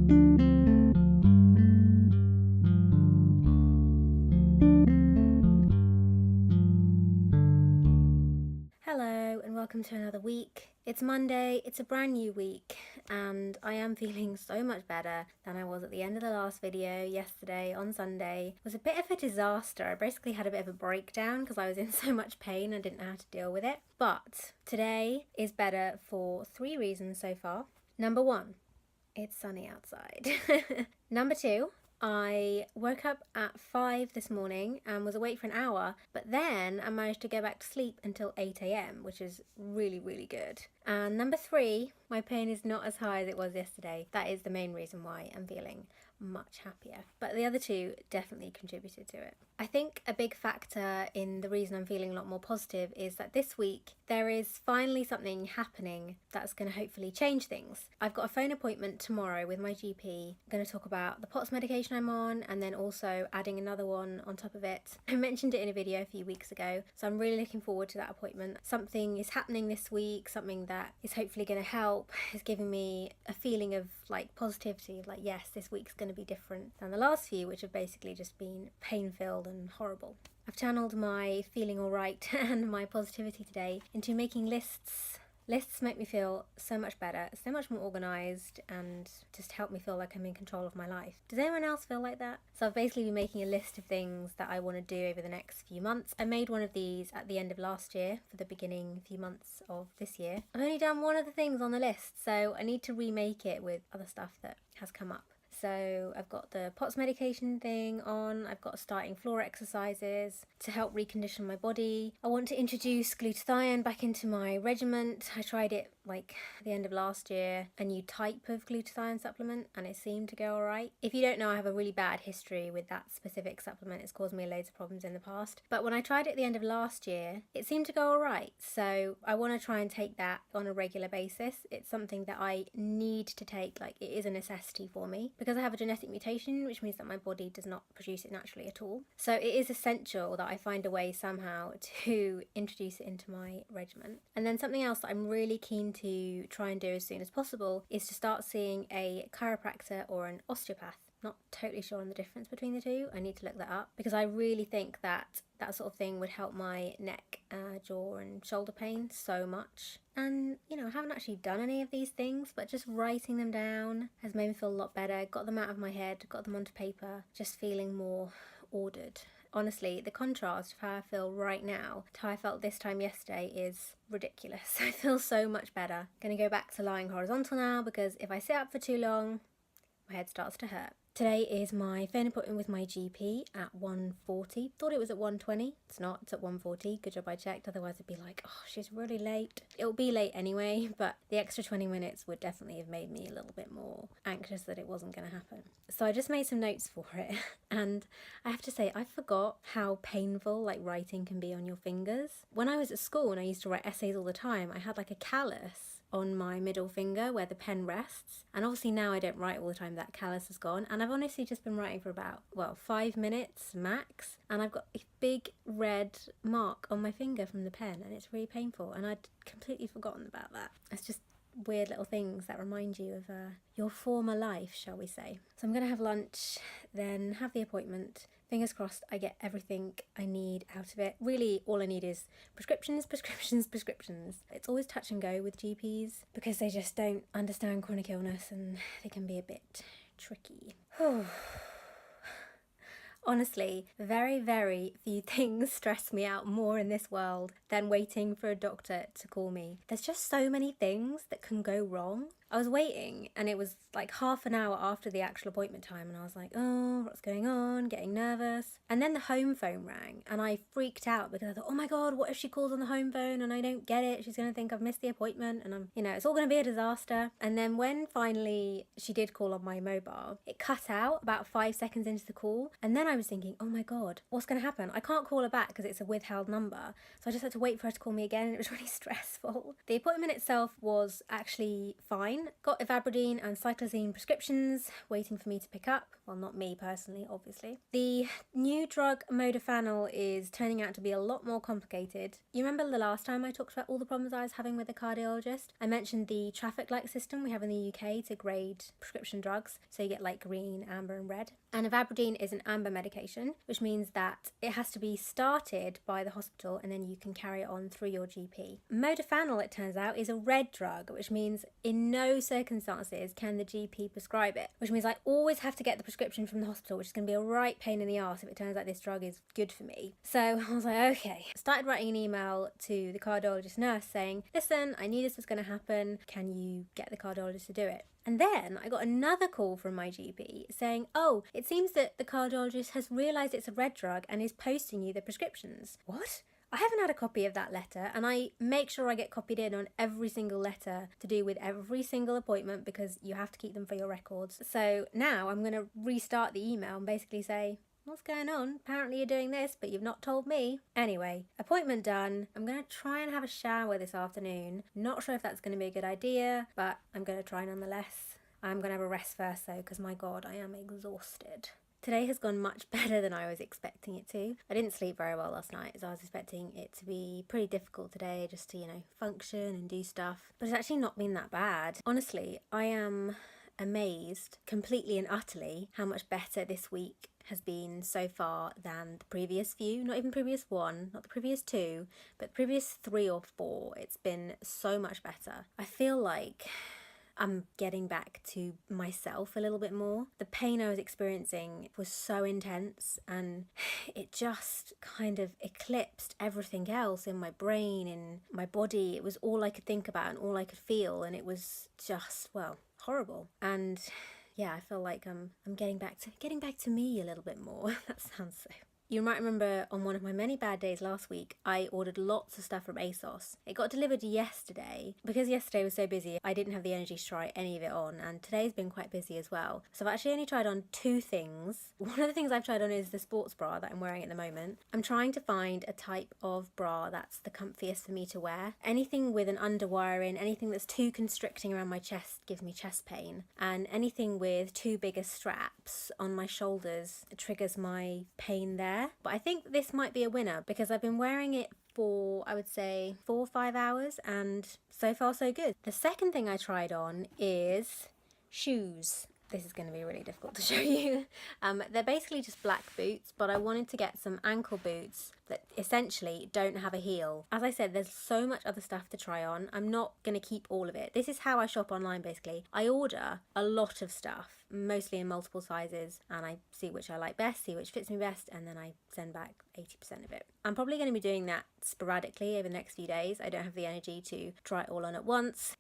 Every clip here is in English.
Hello and welcome to another week. It's Monday, it's a brand new week, and I am feeling so much better than I was at the end of the last video yesterday on Sunday. It was a bit of a disaster. I basically had a bit of a breakdown because I was in so much pain and didn't know how to deal with it. But today is better for 3 reasons so far. Number 1, it's sunny outside. Number 2, I woke up at 5 this morning and was awake for an hour, but then I managed to go back to sleep until 8 a.m, which is really, really good. And number 3, my pain is not as high as it was yesterday. That is the main reason why I'm feeling much happier. But the other 2 definitely contributed to it. I think a big factor in the reason I'm feeling a lot more positive is that this week there is finally something happening that's going to hopefully change things. I've got a phone appointment tomorrow with my GP. I'm going to talk about the POTS medication I'm on and then also adding another one on top of it. I mentioned it in a video a few weeks ago, so I'm really looking forward to that appointment. Something is happening this week, something that is hopefully going to help, is giving me a feeling of like positivity, of like, yes, this week's going to be different than the last few, which have basically just been pain-filled and horrible. I've channeled my feeling alright and my positivity today into making lists. Lists make me feel so much better, so much more organised, and just help me feel like I'm in control of my life. Does anyone else feel like that? So I've basically been making a list of things that I want to do over the next few months. I made one of these at the end of last year for the beginning few months of this year. I've only done one of the things on the list, so I need to remake it with other stuff that has come up. So I've got the POTS medication thing on, I've got starting floor exercises to help recondition my body. I want to introduce glutathione back into my regimen. I tried it like at the end of last year, a new type of glutathione supplement, and it seemed to go alright. If you don't know, I have a really bad history with that specific supplement. It's caused me loads of problems in the past. But when I tried it at the end of last year, it seemed to go alright. So I want to try and take that on a regular basis. It's something that I need to take, like it is a necessity for me. Because I have a genetic mutation, which means that my body does not produce it naturally at all. So it is essential that I find a way somehow to introduce it into my regimen. And then something else that I'm really keen to try and do as soon as possible is to start seeing a chiropractor or an osteopath. Not totally sure on the difference between the two. I need to look that up because I really think that that sort of thing would help my neck, jaw and shoulder pain so much. And you know, I haven't actually done any of these things, but just writing them down has made me feel a lot better. Got them out of my head, got them onto paper, just feeling more ordered. Honestly, the contrast of how I feel right now to how I felt this time yesterday is ridiculous. I feel so much better. I'm gonna go back to lying horizontal now because if I sit up for too long, my head starts to hurt. Today is my phone appointment with my GP at 1:40. Thought it was at 1:20. It's not, it's at 1:40. Good job I checked, otherwise I'd be like, oh, she's really late. It'll be late anyway, but the extra 20 minutes would definitely have made me a little bit more anxious that it wasn't going to happen. So I just made some notes for it, and I have to say, I forgot how painful like writing can be on your fingers. When I was at school and I used to write essays all the time, I had like a callus on my middle finger where the pen rests, and obviously now I don't write all the time, that callus is gone, and I've honestly just been writing for about 5 minutes max, and I've got a big red mark on my finger from the pen, and it's really painful, and I'd completely forgotten about that. It's just weird little things that remind you of your former life, shall we say. So I'm gonna have lunch, then have the appointment. Fingers crossed I get everything I need out of it. Really, all I need is prescriptions, prescriptions, prescriptions. It's always touch and go with GPs because they just don't understand chronic illness and they can be a bit tricky. Honestly, very, very few things stress me out more in this world than waiting for a doctor to call me. There's just so many things that can go wrong. I was waiting and it was like half an hour after the actual appointment time and I was like, oh, what's going on? Getting nervous. And then the home phone rang and I freaked out because I thought, oh my God, what if she calls on the home phone and I don't get it? She's going to think I've missed the appointment and it's all going to be a disaster. And then when finally she did call on my mobile, it cut out about 5 seconds into the call. And then I was thinking, oh my God, what's going to happen? I can't call her back because it's a withheld number. So I just had to wait for her to call me again and it was really stressful. The appointment itself was actually fine. then got ivabradine and cyclazine prescriptions waiting for me to pick up. Well, not me personally, obviously. The new drug modafinil is turning out to be a lot more complicated. You remember the last time I talked about all the problems I was having with the cardiologist? I mentioned the traffic light system we have in the UK to grade prescription drugs. So you get like green, amber and red. And ivabradine is an amber medication, which means that it has to be started by the hospital and then you can carry it on through your GP. Modafinil, it turns out, is a red drug, which means in no circumstances can the GP prescribe it, which means I always have to get the prescription from the hospital, which is going to be a right pain in the arse if it turns out this drug is good for me. So I was like, okay. I started writing an email to the cardiologist nurse saying, listen, I knew this was going to happen. Can you get the cardiologist to do it? And then I got another call from my GP saying, oh, it seems that the cardiologist has realised it's a red drug and is posting you the prescriptions. What? I haven't had a copy of that letter, and I make sure I get copied in on every single letter to do with every single appointment because you have to keep them for your records. So now I'm going to restart the email and basically say, what's going on? Apparently you're doing this, but you've not told me. Anyway, appointment done. I'm going to try and have a shower this afternoon. Not sure if that's going to be a good idea, but I'm going to try nonetheless. I'm going to have a rest first though, because my God, I am exhausted. Today has gone much better than I was expecting it to. I didn't sleep very well last night, as I was expecting it to be pretty difficult today just to, function and do stuff. But it's actually not been that bad. Honestly, I am amazed completely and utterly how much better this week has been so far than the previous few. Not even previous one, not the previous two, but the previous 3 or 4. It's been so much better. I feel like I'm getting back to myself a little bit more. The pain I was experiencing was so intense and it just kind of eclipsed everything else in my brain, in my body. It was all I could think about and all I could feel, and it was just, well, horrible. And yeah, I feel like I'm getting back to me a little bit more. That sounds so. You might remember on one of my many bad days last week, I ordered lots of stuff from ASOS. It got delivered yesterday. Because yesterday was so busy, I didn't have the energy to try any of it on, and today's been quite busy as well. So I've actually only tried on 2 things. One of the things I've tried on is the sports bra that I'm wearing at the moment. I'm trying to find a type of bra that's the comfiest for me to wear. Anything with an underwire in, anything that's too constricting around my chest gives me chest pain, and anything with too big a straps on my shoulders triggers my pain there. But I think this might be a winner because I've been wearing it for, I would say, 4 or 5 hours, and so far so good. The second thing I tried on is shoes. This is going to be really difficult to show you. They're basically just black boots, but I wanted to get some ankle boots that essentially don't have a heel. As I said, there's so much other stuff to try on. I'm not going to keep all of it. This is how I shop online, basically. I order a lot of stuff, mostly in multiple sizes, and I see which I like best, see which fits me best, and then I send back 80% of it. I'm probably going to be doing that sporadically over the next few days. I don't have the energy to try it all on at once.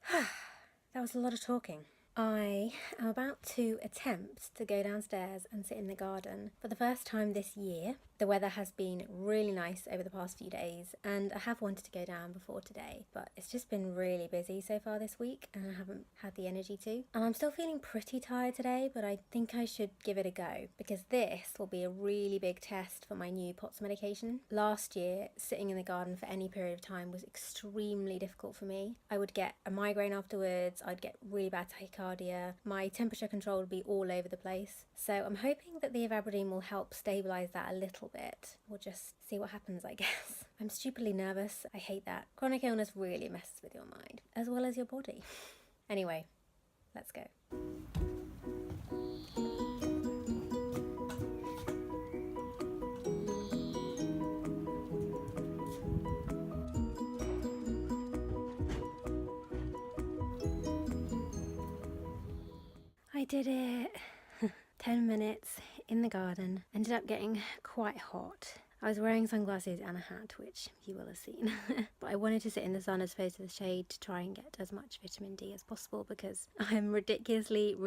That was a lot of talking. I am about to attempt to go downstairs and sit in the garden for the first time this year. The weather has been really nice over the past few days, and I have wanted to go down before today, but it's just been really busy so far this week and I haven't had the energy to. And I'm still feeling pretty tired today, but I think I should give it a go because this will be a really big test for my new POTS medication. Last year, sitting in the garden for any period of time was extremely difficult for me. I would get a migraine afterwards, I'd get really bad tachycardia, my temperature control would be all over the place. So I'm hoping that the ivabradine will help stabilise that a little bit. We'll just see what happens, I guess. I'm stupidly nervous. I hate that. Chronic illness really messes with your mind, as well as your body. Anyway, let's go. I did it. 10 minutes in the garden. Ended up getting quite hot. I was wearing sunglasses and a hat, which you will have seen. But I wanted to sit in the sun as opposed to the shade to try and get as much vitamin D as possible because I'm ridiculously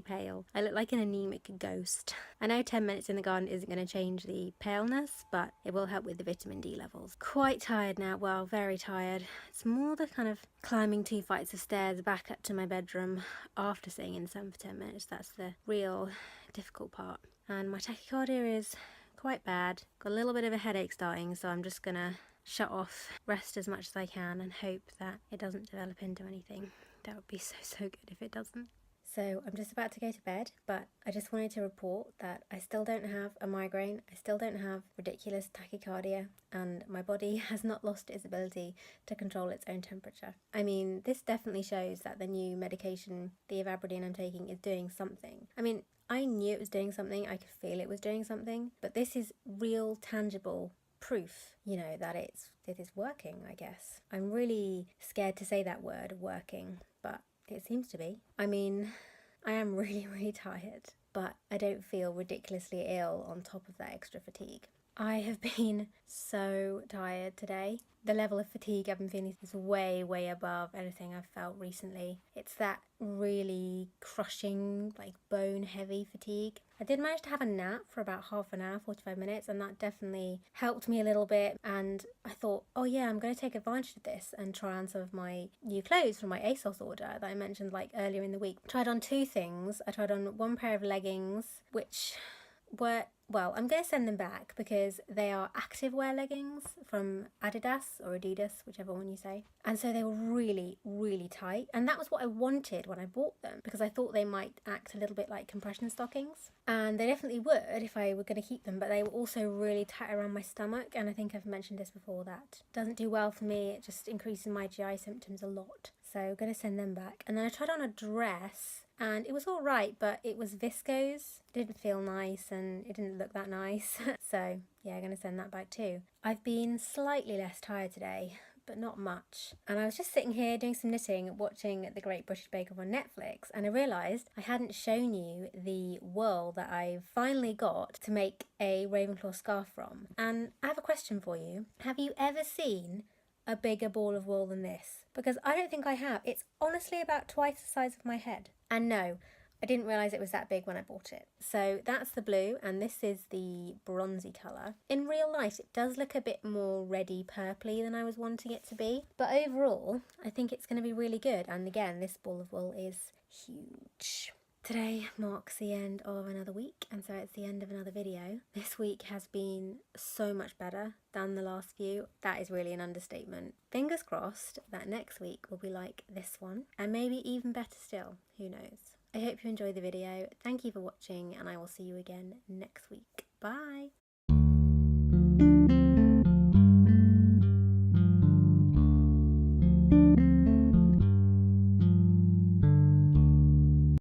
pale. I look like an anemic ghost. I know 10 minutes in the garden isn't going to change the paleness, but it will help with the vitamin D levels. Quite tired now, well, very tired. It's more the kind of climbing 2 flights of stairs back up to my bedroom after sitting in the sun for 10 minutes. That's the real difficult part. And my tachycardia is quite bad. Got a little bit of a headache starting, so I'm just gonna shut off, rest as much as I can and hope that it doesn't develop into anything. That would be so good if it doesn't. So I'm just about to go to bed, but I just wanted to report that I still don't have a migraine, I still don't have ridiculous tachycardia, and my body has not lost its ability to control its own temperature. I mean, this definitely shows that the new medication, the ivabradine I'm taking, is doing something. I mean, I knew it was doing something, I could feel it was doing something, but this is real, tangible proof, you know, that it is working, I guess. I'm really scared to say that word, working, but it seems to be. I mean, I am really tired, but I don't feel ridiculously ill on top of that extra fatigue. I have been so tired today. The level of fatigue I've been feeling is way above anything I've felt recently. It's that really crushing, like bone heavy fatigue. I did manage to have a nap for about half an hour, 45 minutes, and that definitely helped me a little bit. And I thought, oh yeah, I'm going to take advantage of this and try on some of my new clothes from my ASOS order that I mentioned like earlier in the week. I tried on two things. I tried on one pair of leggings, which were, well, I'm going to send them back because they are activewear leggings from Adidas or Adidas, whichever one you say. And so they were really tight. And that was what I wanted when I bought them, because I thought they might act a little bit like compression stockings. And they definitely would if I were going to keep them, but they were also really tight around my stomach. And I think I've mentioned this before, that doesn't do well for me. It just increases my GI symptoms a lot. So I'm going to send them back. And then I tried on a dress, and it was all right, but it was viscose. It didn't feel nice and it didn't look that nice. So yeah, I'm going to send that back too. I've been slightly less tired today, but not much. And I was just sitting here doing some knitting, watching The Great British Bake Off on Netflix, and I realised I hadn't shown you the wool that I've finally got to make a Ravenclaw scarf from. And I have a question for you. Have you ever seen a bigger ball of wool than this? Because I don't think I have. It's honestly about twice the size of my head. And no, I didn't realise it was that big when I bought it. So that's the blue, and this is the bronzy colour. In real life, it does look a bit more reddy purpley than I was wanting it to be. But overall, I think it's going to be really good. And again, this ball of wool is huge. Today marks the end of another week, and so it's the end of another video. This week has been so much better than the last few. That is really an understatement. Fingers crossed that next week will be like this one, and maybe even better still. Who knows? I hope you enjoyed the video. Thank you for watching, and I will see you again next week. Bye!